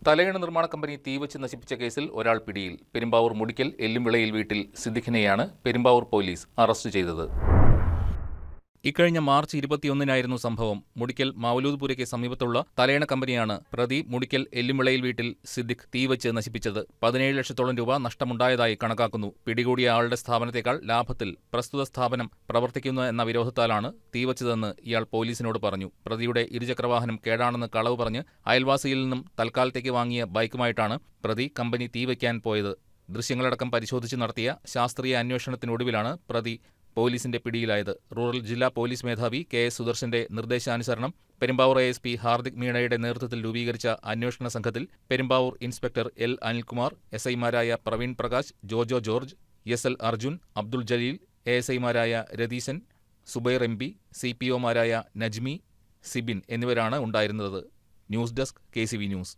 തലയണ നിർമ്മാണ കമ്പനി തീവച്ച് നശിപ്പിച്ച കേസിൽ ഒരാൾ പിടിയിൽ. പെരുമ്പാവൂർ മുടിക്കൽ എല്ലുംവിളയിൽ വീട്ടിൽ സിദ്ദിഖിനെയാണ് പെരുമ്പാവൂർ പോലീസ് അറസ്റ്റ് ചെയ്തത്. ഇക്കഴിഞ്ഞ മാർച്ച് 21-നായിരുന്നു സംഭവം. മുടിക്കൽ മൗലൂദ്പുരയ്ക്ക് സമീപത്തുള്ള തലയണ കമ്പനിയാണ് പ്രതി മുടിക്കൽ എല്ലുംവിളയിൽ വീട്ടിൽ സിദ്ദിഖ് തീവച്ച് നശിപ്പിച്ചത്. 17 ലക്ഷത്തോളം രൂപ നഷ്ടമുണ്ടായതായി കണക്കാക്കുന്നു. പിടികൂടിയ ആളുടെ സ്ഥാപനത്തേക്കാൾ ലാഭത്തിൽ പ്രസ്തുത സ്ഥാപനം പ്രവർത്തിക്കുന്നു എന്ന വിരോധത്താലാണ് തീവച്ചതെന്ന് ഇയാൾ പോലീസിനോട് പറഞ്ഞു. പ്രതിയുടെ ഇരുചക്രവാഹനം കേടാണെന്ന് കളവ് പറഞ്ഞ് അയൽവാസിയിൽ നിന്നും തൽക്കാലത്തേക്ക് വാങ്ങിയ ബൈക്കുമായിട്ടാണ് പ്രതി കമ്പനി തീവയ്ക്കാൻ പോയത്. ദൃശ്യങ്ങളടക്കം പരിശോധിച്ച് നടത്തിയ ശാസ്ത്രീയ അന്വേഷണത്തിനൊടുവിലാണ് പ്രതി പോലീസിന്റെ പിടിയിലായത്. റൂറൽ ജില്ലാ പോലീസ് മേധാവി KS സുദർശന്റെ നിർദ്ദേശാനുസരണം പെരുമ്പാവൂർ ASP ഹാർദിക് മീണയുടെ നേതൃത്വത്തിൽ രൂപീകരിച്ച അന്വേഷണ സംഘത്തിൽ പെരുമ്പാവൂർ ഇൻസ്പെക്ടർ L അനിൽകുമാർ, SI-മാരായ പ്രവീൺ പ്രകാശ്, ജോജോ ജോർജ്, SL അർജുൻ, അബ്ദുൾ ജലീൽ, ASI-മാരായ രതീശൻ, സുബൈർ MP, CPO-മാരായ നജ്മി, സിബിൻ എന്നിവരാണ് ഉണ്ടായിരുന്നത്. News desk KCV news.